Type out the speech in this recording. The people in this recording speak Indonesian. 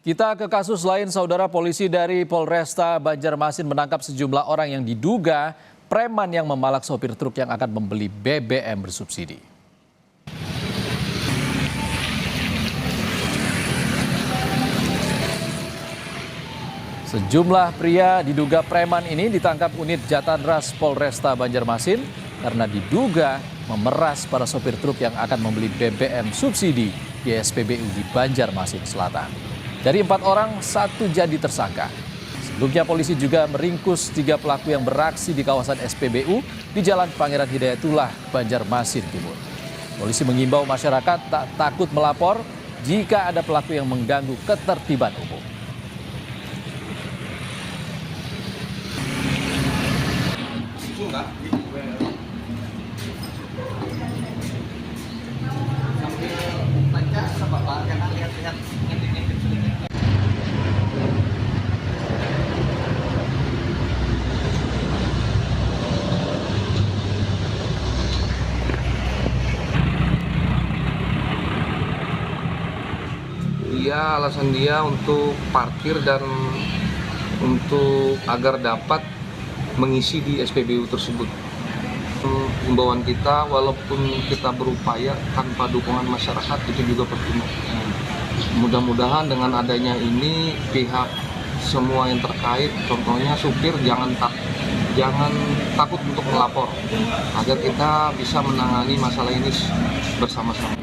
Kita ke kasus lain, saudara. Polisi dari Polresta Banjarmasin menangkap sejumlah orang yang diduga preman yang memalak sopir truk yang akan membeli BBM bersubsidi. Sejumlah pria diduga preman ini ditangkap unit Jatanras Polresta Banjarmasin karena diduga memeras para sopir truk yang akan membeli BBM subsidi di SPBU di Banjarmasin Selatan. Dari 4 orang, 1 jadi tersangka. Sebelumnya polisi juga meringkus 3 pelaku yang beraksi di kawasan SPBU di Jalan Pangeran Hidayatullah, Banjarmasin Timur. Polisi mengimbau masyarakat tak takut melapor jika ada pelaku yang mengganggu ketertiban umum. Alasan dia untuk parkir dan untuk agar dapat mengisi di SPBU tersebut. Himbauan kita, walaupun kita berupaya tanpa dukungan masyarakat, itu juga percuma. Mudah-mudahan dengan adanya ini pihak semua yang terkait, contohnya supir, jangan takut untuk melapor agar kita bisa menangani masalah ini bersama-sama.